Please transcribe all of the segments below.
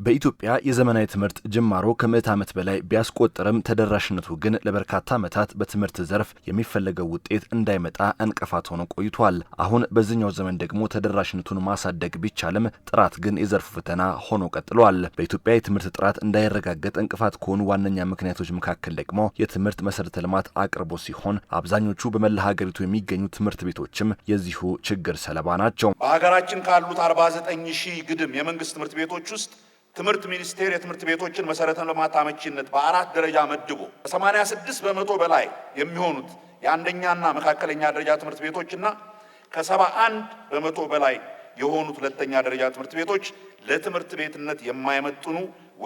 በኢትዮጵያ የዘመናዊ ትምህርት ጅማሮ ከ100 ዓመት በላይ ቢያስቆጥርም ተደራሽነቱ ግን ለበርካታ ዓመታት በትምህርት ዘርፍ የሚፈለገው ውጤት እንዳይመጣ እንቅፋት ሆኖ ቆይቷል። አሁን በዚህኛው ዘመን ደግሞ ተደራሽነቱን ማሳደግ ቢቻልም ጥራት ግን የዘርፉ ፈተና ሆኖ ቀጥሏል። በኢትዮጵያ የትምህርት ጥራት እንዳይረጋገጥ እንቅፋት ከሆኑ ዋነኛ ምክንያቶች መካከል ደግሞ የትምህርት መሰረተ ልማት አቅርቦት ሲሆን አብዛኞቹ በመላ ሀገሪቱ የሚገኙ ትምህርት ቤቶችም የዚሁ ችግር ሰለባ ናቸው። በሀገራችን ካሉት 49,000 ግድም የመንግስት ትምህርት ቤቶች ውስጥ ትምህርት ሚኒስቴር የትምህርት ቤቶችን መሰረተ ልማት አመቺነት በ4 ደረጃ መድቦ 86% በላይ የሚሆኑት የአንደኛና መካከለኛ ደረጃ ትምህርት ቤቶችና ከ71% በላይ የሆኑት ሁለተኛ ደረጃ ትምህርት ቤቶች ለትምህርት ቤትነት የማይመጥኑ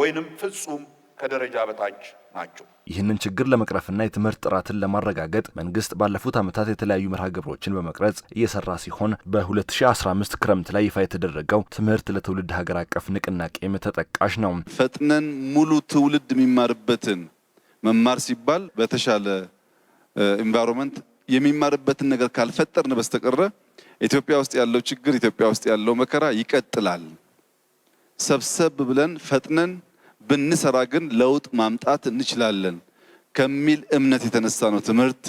ወይንም ፍጹም ከደረጃ በታች ናቸው። ይህንን ችግር ለመቅረፍና የትምህርት ጥራትን ለማረጋገጥ መንግስት ባለፉት ዓመታት የተለያዩ መርሃ ግብሮችን በመቅረጽ እየሰራ ሲሆን በ2015 ክረምት ላይ ይፋ የተደረገው ትምህርት ለትውልድ ሀገር አቀፍ ንቅናቄም ተጠቃሽ ነው። ፈጥነን ሙሉ ትውልድ የሚማርበትን መማር ሲባል በተሻለ ኢንቫይሮንመንት የሚማርበትን ነገር ካልፈጠርን በስተቀር ኢትዮጵያ ውስጥ ያለው ችግር፣ ኢትዮጵያ ውስጥ ያለው መከራ ይቀጥላል። ሰብሰብ ብለን ፈጥነን ብንሰራ ግን ለውጥ ማምጣት እንችላለን ከሚል እምነት የተነሳ ነው ትምህርት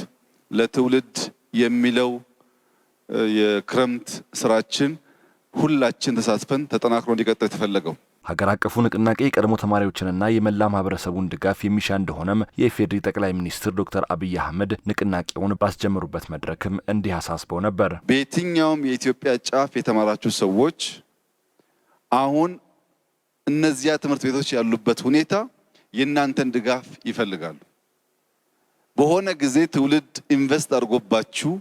ለትውልድ የሚለው የክረምት ስራችን ሁላችን ተሳትፈን ተጠናክሮ እንዲቀጥል የተፈለገው። ሀገር አቀፉ ንቅናቄ የቀድሞ ተማሪዎችንና የመላ ማህበረሰቡን ድጋፍ የሚሻ እንደሆነም የኢፌዴሪ ጠቅላይ ሚኒስትር ዶክተር አብይ አህመድ ንቅናቄውን ባስጀመሩበት መድረክም እንዲህ አሳስበው ነበር። በየትኛውም የኢትዮጵያ ጫፍ የተማራችሁ ሰዎች አሁን እነዚያ ትምህርት ቤቶች ያሉበት ሁኔታ የእናንተን ድጋፍ ይፈልጋሉ። በሆነ ጊዜ ትውልድ ኢንቨስት አድርጎባችሁ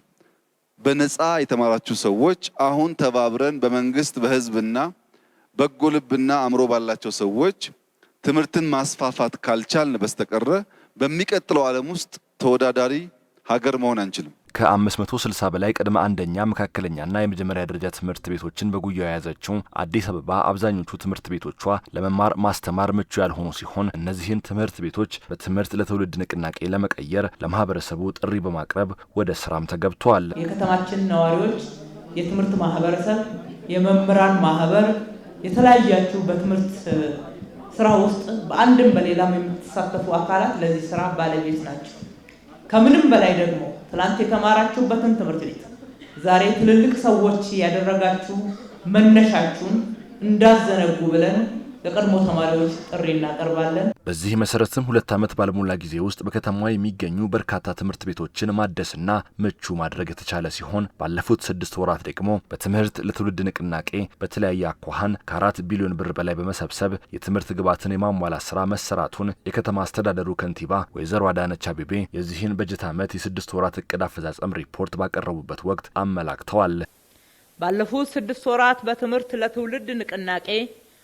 በነፃ የተማራችሁ ሰዎች አሁን ተባብረን በመንግስት በህዝብና በጎ ልብና አእምሮ ባላቸው ሰዎች ትምህርትን ማስፋፋት ካልቻልን በስተቀር በሚቀጥለው ዓለም ውስጥ ተወዳዳሪ ሀገር መሆን አንችልም። ከ560 በላይ ቅድመ አንደኛ መካከለኛና የመጀመሪያ ደረጃ ትምህርት ቤቶችን በጉያው የያዘችው አዲስ አበባ አብዛኞቹ ትምህርት ቤቶቿ ለመማር ማስተማር ምቹ ያልሆኑ ሲሆን እነዚህን ትምህርት ቤቶች በትምህርት ለትውልድ ንቅናቄ ለመቀየር ለማህበረሰቡ ጥሪ በማቅረብ ወደ ስራም ተገብቷል። የከተማችን ነዋሪዎች፣ የትምህርት ማህበረሰብ፣ የመምህራን ማህበር የተለያያችሁ በትምህርት ስራ ውስጥ በአንድም በሌላም የምትሳተፉ አካላት ለዚህ ስራ ባለቤት ናቸው። ከምንም በላይ ደግሞ ትላንት የተማራችሁበትን ትምህርት ቤት ዛሬ ትልልቅ ሰዎች ያደረጋችሁ መነሻችሁን እንዳዘነጉ ብለን ለቀድሞ ተማሪዎች ጥሪ እናቀርባለን። በዚህ መሰረትም 2 ዓመት ባልሞላ ጊዜ ውስጥ በከተማዋ የሚገኙ በርካታ ትምህርት ቤቶችን ማደስና ምቹ ማድረግ የተቻለ ሲሆን ባለፉት 6 ወራት ደግሞ በትምህርት ለትውልድ ንቅናቄ በተለያየ አኳኋን ከ4 ቢሊዮን ብር በላይ በመሰብሰብ የትምህርት ግብዓትን የማሟላት ስራ መሰራቱን የከተማ አስተዳደሩ ከንቲባ ወይዘሮ አዳነች አቤቤ የዚህን በጀት ዓመት የ6 ወራት እቅድ አፈጻጸም ሪፖርት ባቀረቡበት ወቅት አመላክተዋል። ባለፉት 6 ወራት በትምህርት ለትውልድ ንቅናቄ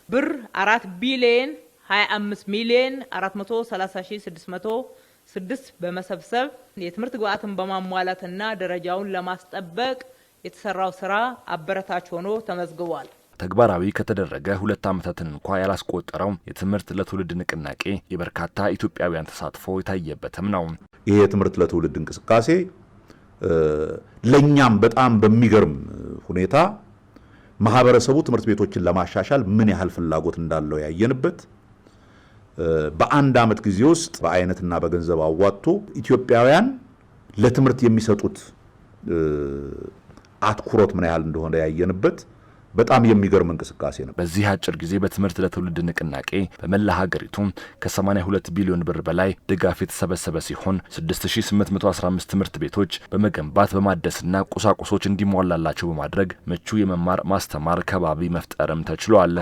ብር 4 ቢሊዮን 25 ሚሊዮን 430,606 በመሰብሰብ የትምህርት ግብዓትን በማሟላትና ደረጃውን ለማስጠበቅ የተሰራው ስራ አበረታች ሆኖ ተመዝግቧል። ተግባራዊ ከተደረገ 2 ዓመታትን እንኳ ያላስቆጠረው የትምህርት ለትውልድ ንቅናቄ የበርካታ ኢትዮጵያውያን ተሳትፎ የታየበትም ነው። ይሄ የትምህርት ለትውልድ እንቅስቃሴ ለኛም በጣም በሚገርም ሁኔታ ማህበረሰቡ ትምህርት ቤቶችን ለማሻሻል ምን ያህል ፍላጎት እንዳለው ያየንበት በአንድ ዓመት ጊዜ ውስጥ በአይነትና በገንዘብ አዋጥቶ ኢትዮጵያውያን ለትምህርት የሚሰጡት አትኩሮት ምን ያህል እንደሆነ ያየንበት በጣም የሚገርም እንቅስቃሴ ነው። በዚህ አጭር ጊዜ በትምህርት ለትውልድ ንቅናቄ በመላ ሀገሪቱ ከ82 ቢሊዮን ብር በላይ ድጋፍ የተሰበሰበ ሲሆን 6815 ትምህርት ቤቶች በመገንባት በማደስና ቁሳቁሶች እንዲሟላላቸው በማድረግ ምቹ የመማር ማስተማር ከባቢ መፍጠርም ተችሏል።